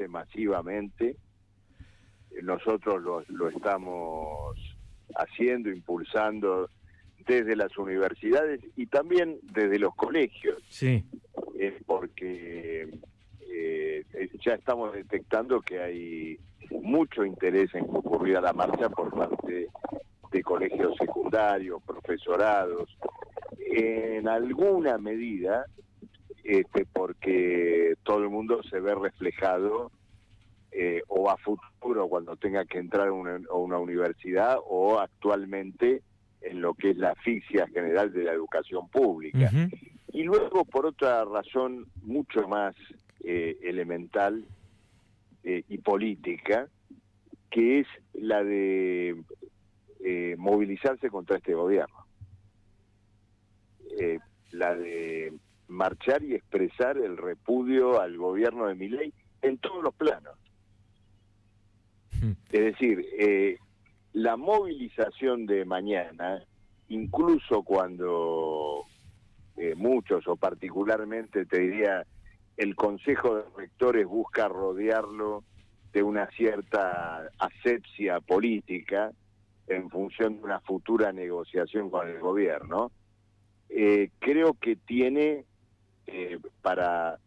hace masivamente. Nosotros lo estamos haciendo, impulsando desde las universidades y también desde los colegios. Sí. Porque ya estamos detectando que hay mucho interés en concurrir a la marcha por parte de colegios secundarios, profesorados, en alguna medida, porque todo el mundo se ve reflejado o a futuro cuando tenga que entrar a una universidad o actualmente en lo que es la asfixia general de la educación pública. Uh-huh. Y luego, por otra razón mucho más elemental y política, que es la de movilizarse contra este gobierno. La de marchar y expresar el repudio al gobierno de Milei en todos los planos. Es decir, la movilización de mañana, incluso cuando muchos, o particularmente te diría, el Consejo de Rectores busca rodearlo de una cierta asepsia política en función de una futura negociación con el gobierno, creo que tiene para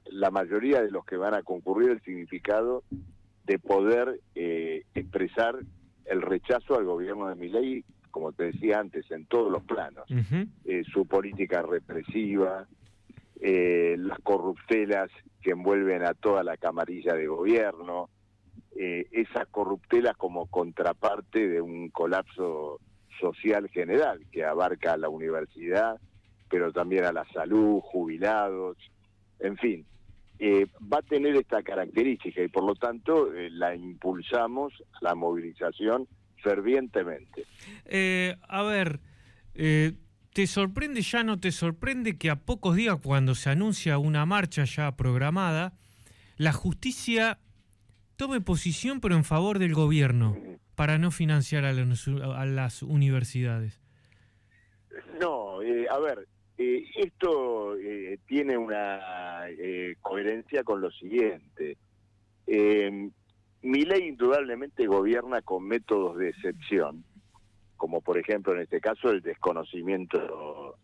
la mayoría de los que van a concurrir el significado de poder expresar el rechazo al gobierno de Milei, como te decía antes, en todos los planos. Uh-huh. Su política represiva, las corruptelas que envuelven a toda la camarilla de gobierno, esas corruptelas como contraparte de un colapso social general que abarca a la universidad, pero también a la salud, jubilados, en fin. Va a tener esta característica y por lo tanto la impulsamos a la movilización fervientemente. A ver, ¿te sorprende, ya no te sorprende que a pocos días cuando se anuncia una marcha ya programada, la justicia tome posición pero en favor del gobierno para no financiar a las universidades? No, a ver, esto tiene una coherencia con lo siguiente. Milei indudablemente gobierna con métodos de excepción, como por ejemplo en este caso el desconocimiento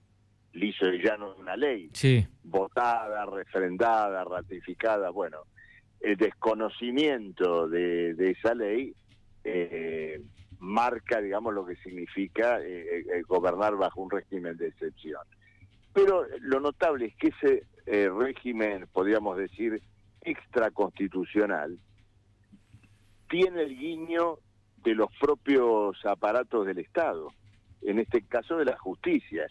liso y llano de una ley, sí, votada, refrendada, ratificada. Bueno, el desconocimiento de esa ley marca, digamos, lo que significa gobernar bajo un régimen de excepción. Pero lo notable es que ese régimen, podríamos decir, extraconstitucional, tiene el guiño de los propios aparatos del Estado, en este caso de la justicia.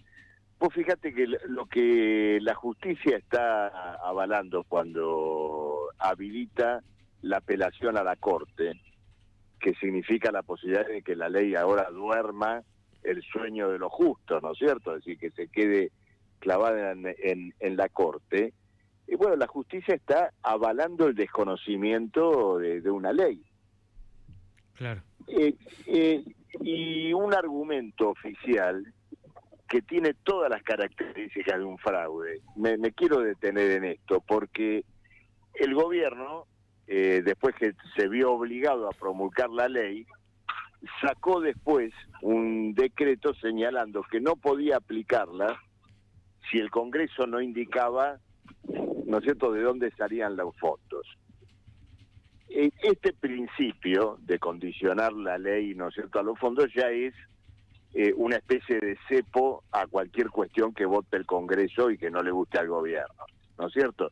Vos fíjate que lo que la justicia está avalando cuando habilita la apelación a la Corte, que significa la posibilidad de que la ley ahora duerma el sueño de los justos, ¿no es cierto? Es decir, que se quede clavada en la Corte. Y bueno, la justicia está avalando el desconocimiento de una ley. Claro. Y un argumento oficial que tiene todas las características de un fraude. Me quiero detener en esto, porque el gobierno, después que se vio obligado a promulgar la ley, sacó después un decreto señalando que no podía aplicarla si el Congreso no indicaba, ¿no es cierto?, de dónde salían los fondos. Este principio de condicionar la ley, ¿no es cierto?, a los fondos ya es una especie de cepo a cualquier cuestión que vote el Congreso y que no le guste al gobierno, ¿no es cierto?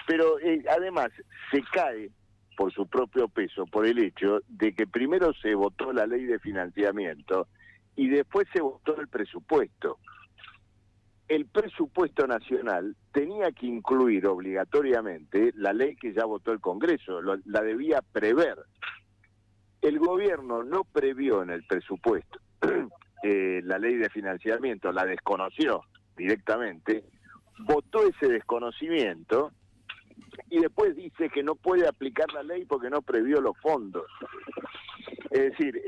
Pero además se cae por su propio peso por el hecho de que primero se votó la ley de financiamiento y después se votó el presupuesto. El presupuesto nacional tenía que incluir obligatoriamente la ley que ya votó el Congreso, la debía prever. El gobierno no previó en el presupuesto la ley de financiamiento, la desconoció directamente, votó ese desconocimiento y después dice que no puede aplicar la ley porque no previó los fondos. Es decir,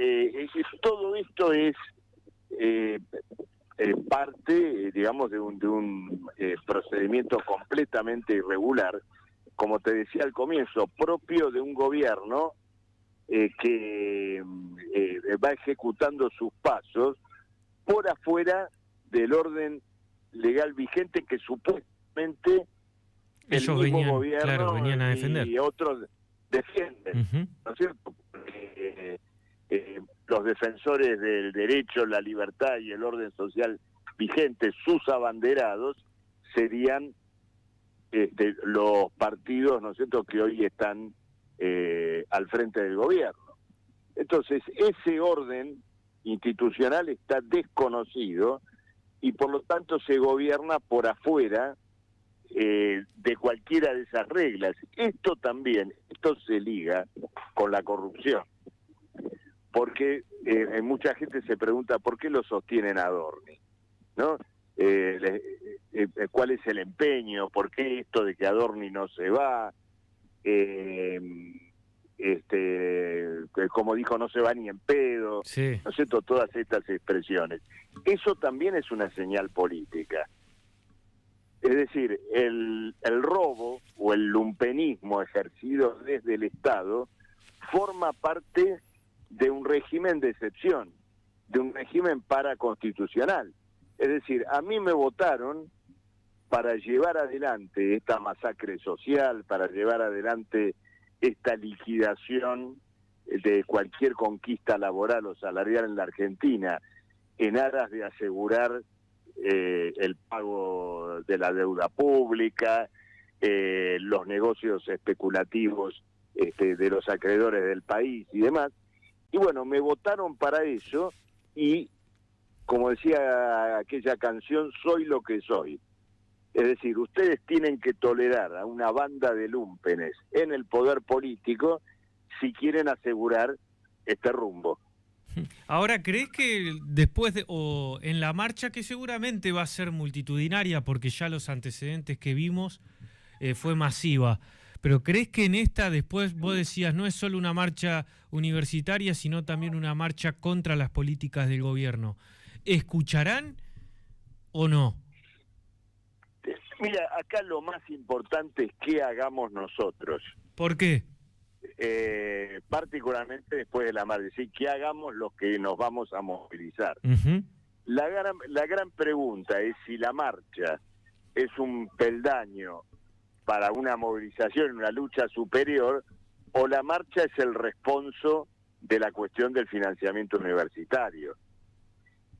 todo esto es parte, digamos, de un procedimiento completamente irregular, como te decía al comienzo, propio de un gobierno que va ejecutando sus pasos por afuera del orden legal vigente que supuestamente el Ellos mismo venían, gobierno claro, venían a defender. y otros defienden, Ujú. ¿no es cierto? Los defensores del derecho, la libertad y el orden social vigente, sus abanderados, serían los partidos, ¿no es cierto?, que hoy están al frente del gobierno. Entonces, ese orden institucional está desconocido y por lo tanto se gobierna por afuera de cualquiera de esas reglas. Esto se liga con la corrupción, porque mucha gente se pregunta por qué lo sostienen a Adorni, ¿no? ¿Cuál es el empeño? ¿Por qué esto de que Adorni no se va? Como dijo, no se va ni en pedo, Sí. ¿no es cierto? Todas estas expresiones. Eso también es una señal política. Es decir, el robo o el lumpenismo ejercido desde el Estado forma parte de un régimen de excepción, de un régimen paraconstitucional. Es decir, a mí me votaron para llevar adelante esta masacre social, para llevar adelante esta liquidación de cualquier conquista laboral o salarial en la Argentina, en aras de asegurar el pago de la deuda pública, los negocios especulativos de los acreedores del país y demás. Y bueno, me votaron para eso y, como decía aquella canción, soy lo que soy. Es decir, ustedes tienen que tolerar a una banda de lúmpenes en el poder político si quieren asegurar este rumbo. Ahora, ¿crees que después o en la marcha, que seguramente va a ser multitudinaria porque ya los antecedentes que vimos fue masiva, pero crees que en esta después vos decías no es solo una marcha universitaria, sino también una marcha contra las políticas del gobierno? ¿Escucharán o no? Mira, acá lo más importante es qué hagamos nosotros. ¿Por qué? Particularmente después de la marcha, es decir, qué hagamos los que nos vamos a movilizar. Uh-huh. La gran pregunta es si la marcha es un peldaño para una movilización, una lucha superior, o la marcha es el responso de la cuestión del financiamiento universitario.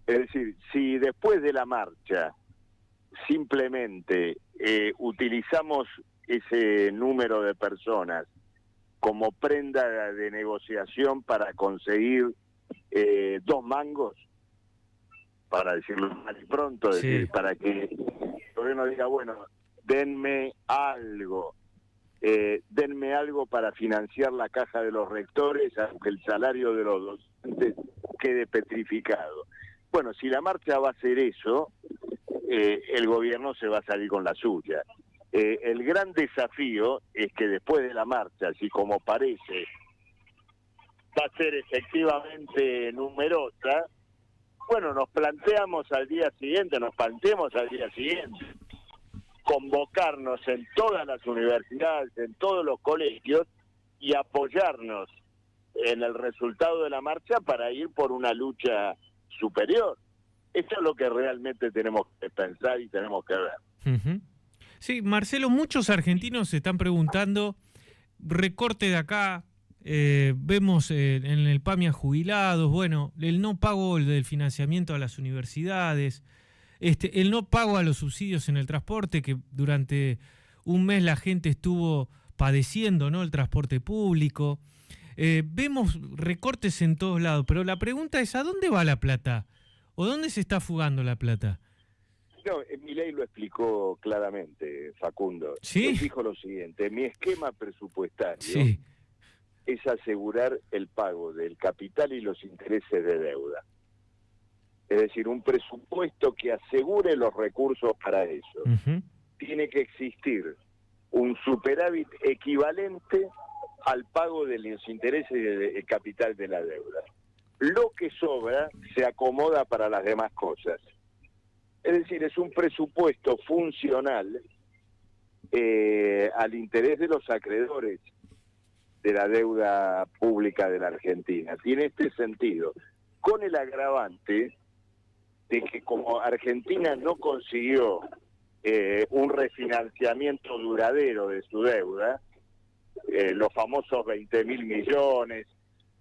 Es decir, si después de la marcha simplemente utilizamos ese número de personas como prenda de negociación para conseguir 2 mangos, para decirlo mal y pronto, Sí. decir, para que el gobierno diga, bueno, denme algo para financiar la caja de los rectores, aunque el salario de los docentes quede petrificado. Bueno, si la marcha va a ser eso, el gobierno se va a salir con la suya. El gran desafío es que después de la marcha, así como parece, va a ser efectivamente numerosa, bueno, nos planteemos al día siguiente, convocarnos en todas las universidades, en todos los colegios y apoyarnos en el resultado de la marcha para ir por una lucha superior. Eso es lo que realmente tenemos que pensar y tenemos que ver. Uh-huh. Sí, Marcelo, muchos argentinos se están preguntando, recorte de acá, vemos en el PAMI a jubilados, bueno, el no pago del financiamiento a las universidades, el no pago a los subsidios en el transporte, que durante un mes la gente estuvo padeciendo, ¿no?, el transporte público. Vemos recortes en todos lados, pero la pregunta es, ¿a dónde va la plata? ¿O dónde se está fugando la plata? No, Milei lo explicó claramente, Facundo. ¿Sí? Él dijo lo siguiente: mi esquema presupuestario Sí. es asegurar el pago del capital y los intereses de deuda. Es decir, un presupuesto que asegure los recursos para eso. Uh-huh. Tiene que existir un superávit equivalente al pago de los intereses y del capital de la deuda. Lo que sobra se acomoda para las demás cosas. Es decir, es un presupuesto funcional al interés de los acreedores de la deuda pública de la Argentina. Tiene este sentido, con el agravante de que como Argentina no consiguió un refinanciamiento duradero de su deuda, los famosos 20.000 millones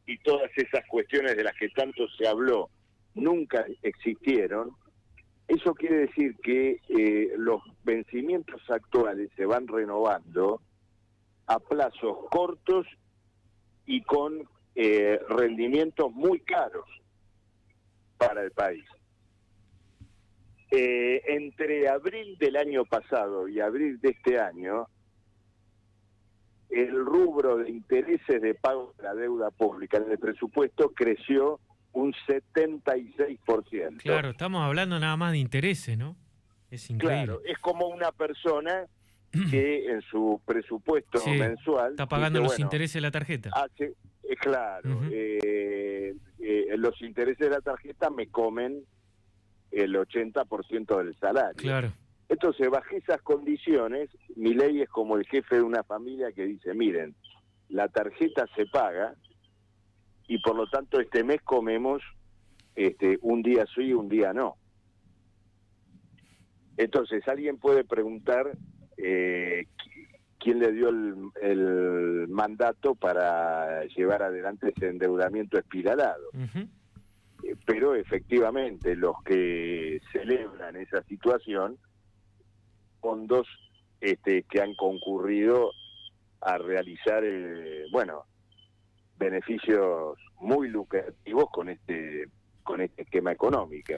y todas esas cuestiones de las que tanto se habló nunca existieron. Eso quiere decir que los vencimientos actuales se van renovando a plazos cortos y con rendimientos muy caros para el país. Entre abril del año pasado y abril de este año, el rubro de intereses de pago de la deuda pública en el presupuesto creció un 76%. Claro, estamos hablando nada más de intereses, ¿no? Es increíble. Claro, es como una persona que en su presupuesto mensual está pagando dice, los intereses de la tarjeta. Claro, los intereses de la tarjeta me comen el 80% del salario. Claro. Entonces, bajo esas condiciones, Milei es como el jefe de una familia que dice, miren, la tarjeta se paga y por lo tanto este mes comemos un día sí y un día no. Entonces, alguien puede preguntar quién le dio el mandato para llevar adelante ese endeudamiento espiralado. Pero efectivamente los que celebran esa situación fondos que han concurrido a realizar beneficios muy lucrativos con este esquema económico.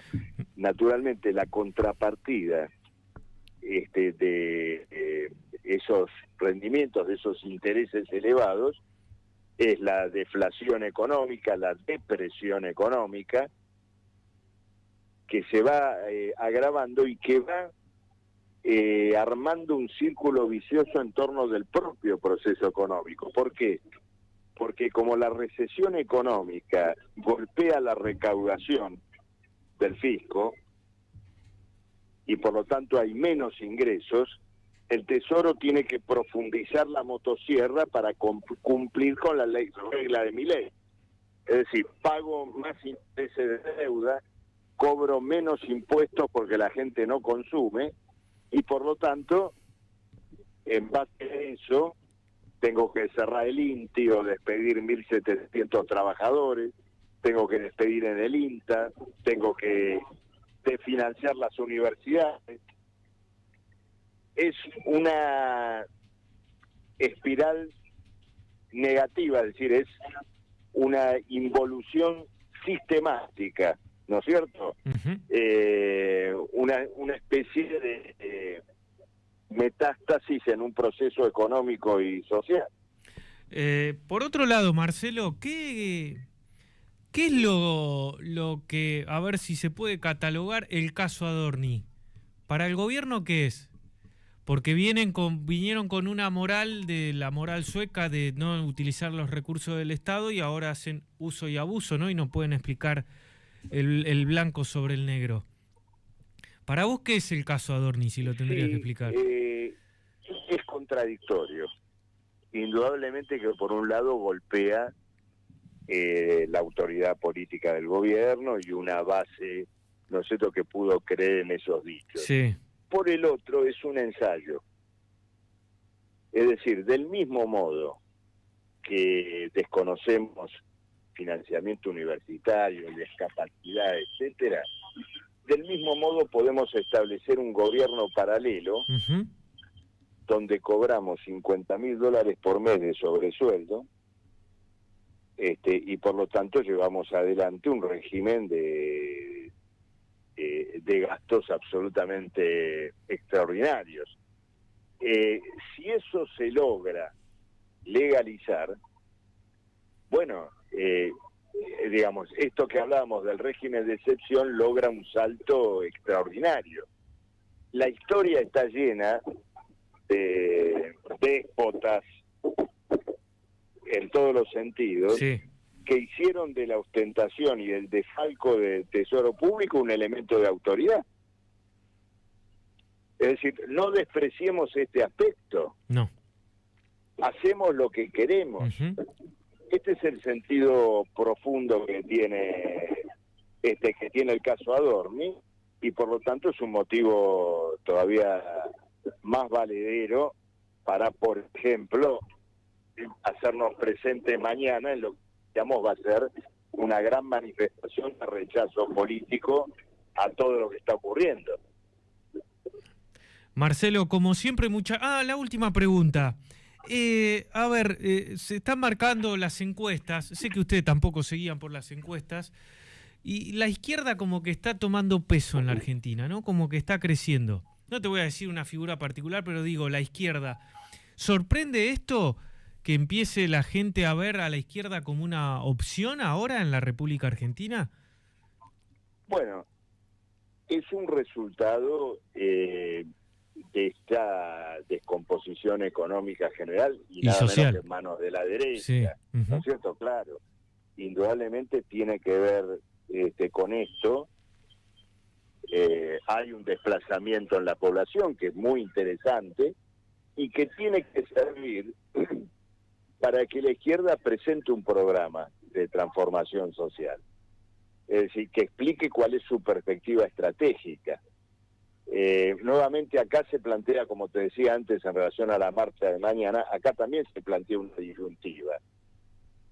Naturalmente la contrapartida de esos rendimientos, de esos intereses elevados, es la deflación económica, la depresión económica, que se va agravando y que va armando un círculo vicioso en torno del propio proceso económico. ¿Por qué? Porque como la recesión económica golpea la recaudación del fisco y por lo tanto hay menos ingresos, el Tesoro tiene que profundizar la motosierra para cumplir con la regla de Milei. Es decir, pago más intereses de deuda, cobro menos impuestos porque la gente no consume y por lo tanto, en base a eso, tengo que cerrar el INTI o despedir 1.700 trabajadores, tengo que despedir en el INTA, tengo que desfinanciar las universidades. Es una espiral negativa, es decir, es una involución sistemática, ¿no es cierto? Una especie de metástasis en un proceso económico y social. Por otro lado, Marcelo, ¿qué es lo que, a ver si se puede catalogar el caso Adorni? ¿Para el gobierno qué es? Porque vinieron con una moral, de la moral sueca de no utilizar los recursos del Estado y ahora hacen uso y abuso, ¿no? Y no pueden explicar el blanco sobre el negro. ¿Para vos qué es el caso Adorni, si lo tendrías que explicar? Es contradictorio. Indudablemente que por un lado golpea la autoridad política del gobierno y una base, no sé lo que pudo creer en esos dichos. Sí. Por el otro es un ensayo. Es decir, del mismo modo que desconocemos financiamiento universitario, discapacidad, etcétera, del mismo modo podemos establecer un gobierno paralelo donde cobramos $50.000 por mes de sobresueldo y por lo tanto llevamos adelante un régimen de gastos absolutamente extraordinarios. Si eso se logra legalizar, bueno, digamos, esto que hablábamos del régimen de excepción logra un salto extraordinario. La historia está llena de déspotas en todos los sentidos, Sí. que hicieron de la ostentación y del desfalco del tesoro público un elemento de autoridad. Es decir, no despreciemos este aspecto. No. Hacemos lo que queremos. Este es el sentido profundo que tiene el caso Adorni, y por lo tanto es un motivo todavía más valedero para, por ejemplo, hacernos presente mañana en lo que digamos va a ser una gran manifestación de rechazo político a todo lo que está ocurriendo. Marcelo, como siempre, la última pregunta. A ver, se están marcando las encuestas, sé que ustedes tampoco seguían por las encuestas, y la izquierda como que está tomando peso en la Argentina, ¿no? Como que está creciendo. No te voy a decir una figura particular, pero digo, la izquierda. ¿Sorprende esto que empiece la gente a ver a la izquierda como una opción ahora en la República Argentina? Bueno, es un resultado de esta descomposición económica general y nada social, menos que en manos de la derecha, sí. ¿no es cierto? Claro, indudablemente tiene que ver con esto. Hay un desplazamiento en la población que es muy interesante y que tiene que servir para que la izquierda presente un programa de transformación social. Es decir, que explique cuál es su perspectiva estratégica. Nuevamente acá se plantea, como te decía antes, en relación a la marcha de mañana, acá también se plantea una disyuntiva.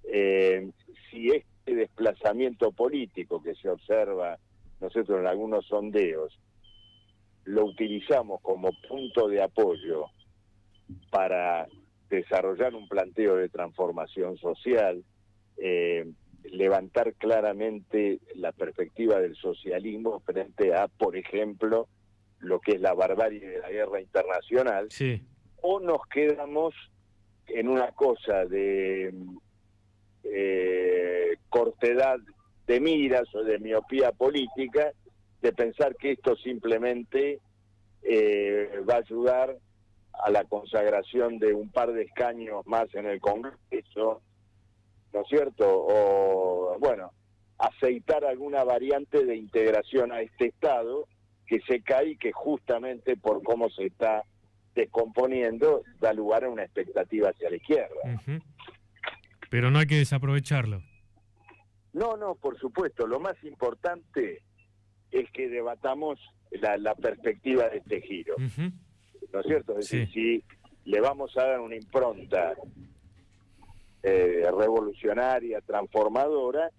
Si este desplazamiento político que se observa, nosotros en algunos sondeos, lo utilizamos como punto de apoyo para desarrollar un planteo de transformación social, levantar claramente la perspectiva del socialismo frente a, por ejemplo, lo que es la barbarie de la guerra internacional, Sí. o nos quedamos en una cosa de cortedad de miras o de miopía política, de pensar que esto simplemente va a ayudar a la consagración de un par de escaños más en el Congreso, ¿no es cierto? O, bueno, aceitar alguna variante de integración a este Estado que se cae y que justamente por cómo se está descomponiendo da lugar a una expectativa hacia la izquierda. Pero no hay que desaprovecharlo. No, por supuesto. Lo más importante es que debatamos la perspectiva de este giro. ¿No es cierto? Es decir, si le vamos a dar una impronta revolucionaria, transformadora,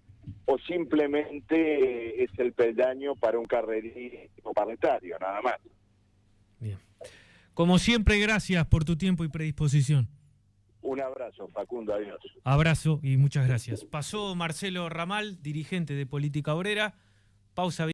o simplemente es el peldaño para un carrerismo planetario, nada más. Bien. Como siempre, gracias por tu tiempo y predisposición. Un abrazo, Facundo, adiós. Abrazo y muchas gracias. Pasó Marcelo Ramal, dirigente de Política Obrera. Pausa.